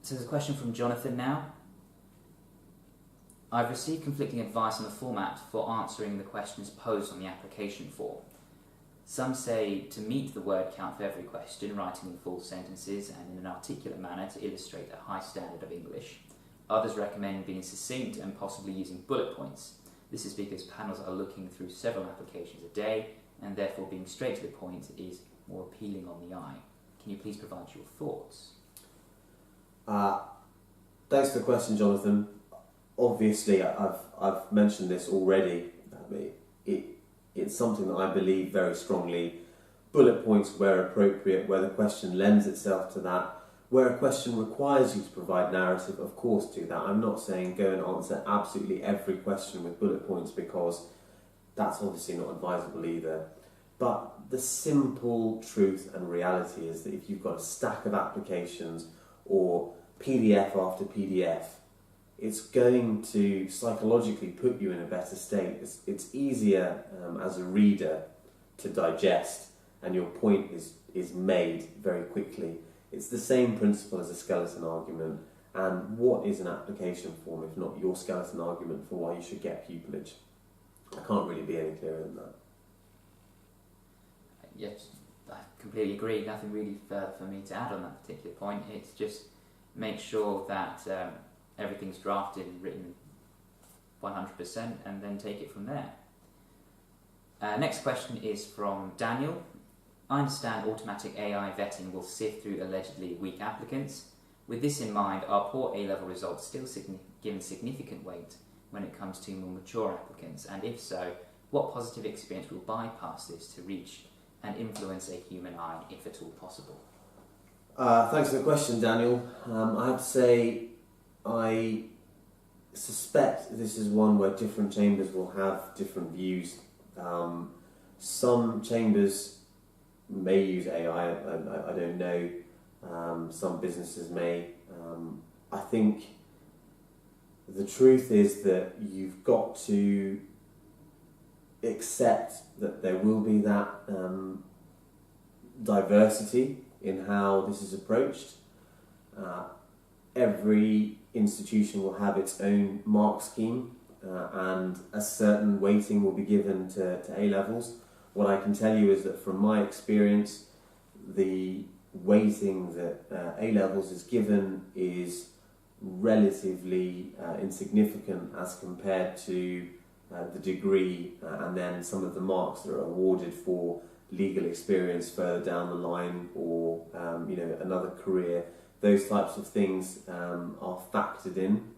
So there's a question from Jonathan now. I've received conflicting advice on the format for answering the questions posed on the application form. Some say to meet the word count for every question, writing in full sentences and in an articulate manner to illustrate a high standard of English. Others recommend being succinct and possibly using bullet points. This is because panels are looking through several applications a day, and therefore being straight to the point is more appealing on the eye. Can you please provide your thoughts? Thanks for the question, Jonathan. Obviously, I've mentioned this already. It's something that I believe very strongly. Bullet points where appropriate, where the question lends itself to that. Where a question requires you to provide narrative, of course do that. I'm not saying go and answer absolutely every question with bullet points, because that's obviously not advisable either. But the simple truth and reality is that if you've got a stack of applications or PDF after PDF, it's going to psychologically put you in a better state. It's easier as a reader to digest, and your point is made very quickly. It's the same principle as a skeleton argument. And what is an application form if not your skeleton argument for why you should get pupillage? I can't really be any clearer than that. Yes, I completely agree. Nothing really further for me to add on that particular point. It's just make sure that everything's drafted and written 100% and then take it from there. Next question is from Daniel. I understand automatic AI vetting will sift through allegedly weak applicants. With this in mind, are poor A-level results still given significant weight when it comes to more mature applicants? And if so, what positive experience will bypass this to reach and influence a human eye, if at all possible? Thanks for the question, Daniel. I have to say, I suspect this is one where different chambers will have different views. Some chambers may use AI, I don't know. Some businesses may. I think the truth is that you've got to accept that there will be that diversity in how this is approached. Every institution will have its own mark scheme, and a certain weighting will be given to A-levels. What I can tell you is that from my experience, the weighting that A-levels is given is relatively insignificant as compared to the degree and then some of the marks that are awarded for legal experience further down the line, or another career. Those types of things are factored in.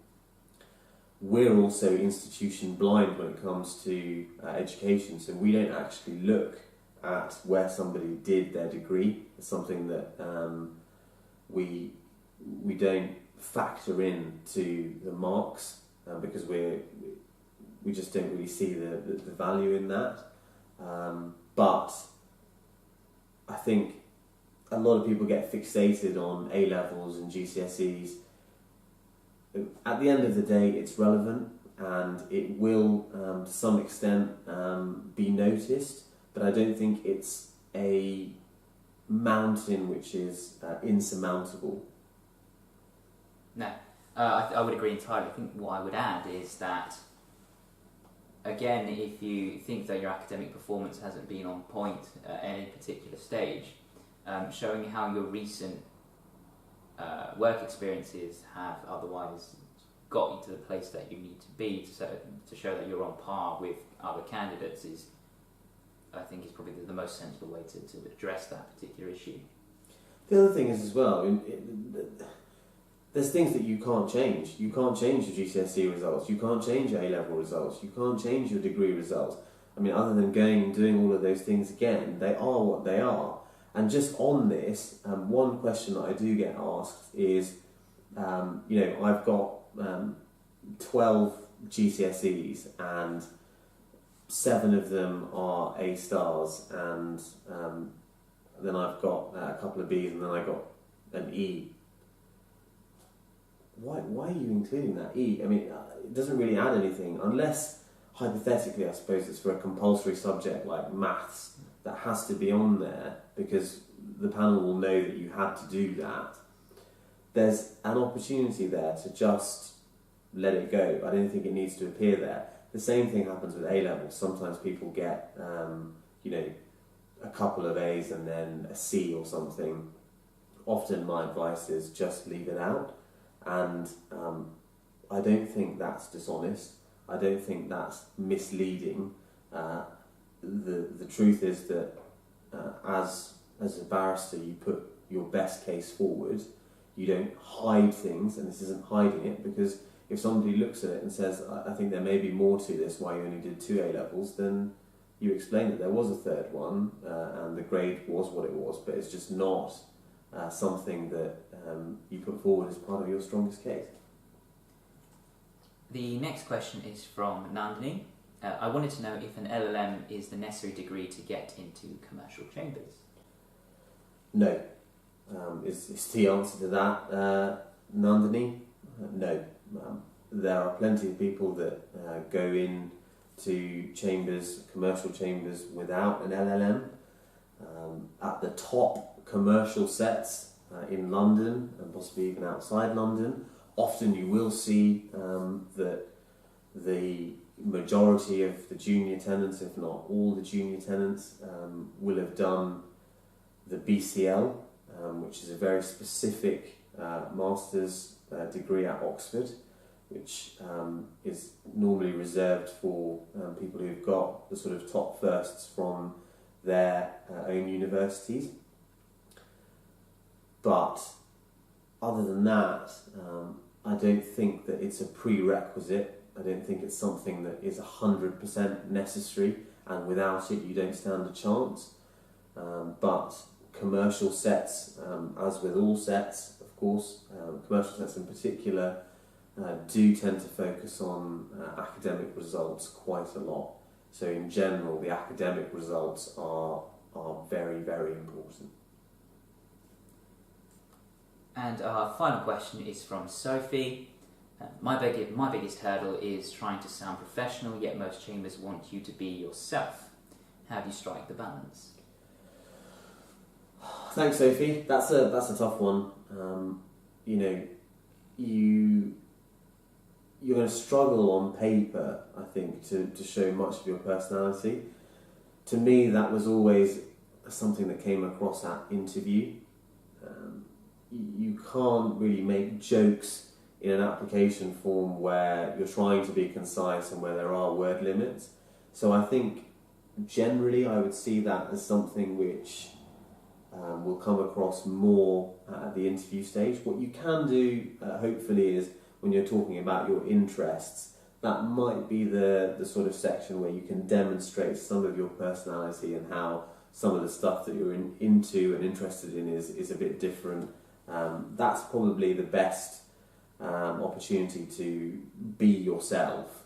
We're also institution blind when it comes to education, so we don't actually look at where somebody did their degree. It's something that we don't factor in to the marks because we just don't really see the value in that. But I think a lot of people get fixated on A-levels and GCSEs. At the end of the day, it's relevant and it will, to some extent, be noticed, but I don't think it's a mountain which is insurmountable. No, I would agree entirely. I think what I would add is that, again, if you think that your academic performance hasn't been on point at any particular stage, showing how your recent work experiences have otherwise got you to the place that you need to be to show that you're on par with other candidates I think is probably the most sensible way to address that particular issue. The other thing is as well, there's things that you can't change. You can't change your GCSE results, you can't change your A-level results, you can't change your degree results. I mean, other than going and doing all of those things again, they are what they are. And just on this, one question that I do get asked is, I've got 12 GCSEs and 7 of them are A stars, and then I've got a couple of Bs, and then I got an E. Why are you including that E? I mean, it doesn't really add anything, unless, hypothetically, I suppose it's for a compulsory subject like maths that has to be on there because the panel will know that you had to do that. there's an opportunity there to just let it go. I don't think it needs to appear there. The same thing happens with A-levels. Sometimes people get, a couple of A's and then a C or something. Often my advice is just leave it out. And I don't think that's dishonest. I don't think that's misleading. The truth is that as a barrister, you put your best case forward. You don't hide things, and this isn't hiding it, because if somebody looks at it and says, I think there may be more to this, why you only did 2 A-levels, then you explain that there was a third one, and the grade was what it was, but it's just not something that you put forward as part of your strongest case. The next question is from Nandini. I wanted to know if an LLM is the necessary degree to get into commercial chambers. No. Is the answer to that, Nandini? No. There are plenty of people that go in to chambers, commercial chambers, without an LLM. At the top commercial sets in London, and possibly even outside London, often you will see that the majority of the junior tenants, if not all the junior tenants, will have done the BCL, which is a very specific master's degree at Oxford, which is normally reserved for people who've got the sort of top firsts from their own universities. But other than that, I don't think that it's a prerequisite. I don't think it's something that is 100% necessary, and without it you don't stand a chance. But commercial sets, as with all sets, of course, commercial sets in particular, do tend to focus on academic results quite a lot. So in general, the academic results are very, very important. And our final question is from Sophie. My biggest hurdle is trying to sound professional, yet most chambers want you to be yourself. How do you strike the balance? Thanks, Sophie. That's a tough one. You're going to struggle on paper, I think, to show much of your personality. To me, that was always something that came across at interview. You can't really make jokes in an application form where you're trying to be concise and where there are word limits. So I think generally I would see that as something which will come across more at the interview stage. What you can do, hopefully, is when you're talking about your interests, that might be the sort of section where you can demonstrate some of your personality and how some of the stuff that you're into and interested in is a bit different. That's probably the best opportunity to be yourself.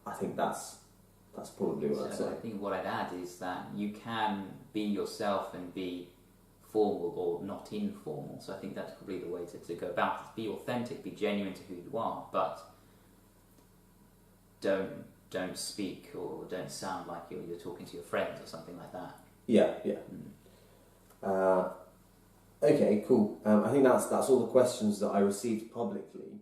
I think that's probably what I'd say. I think what I'd add is that you can be yourself and be formal or not informal. So I think that's probably the way to go about it. Be authentic, be genuine to who you are, but don't speak or don't sound like you're talking to your friends or something like that. Yeah. Okay, cool. I think that's all the questions that I received publicly.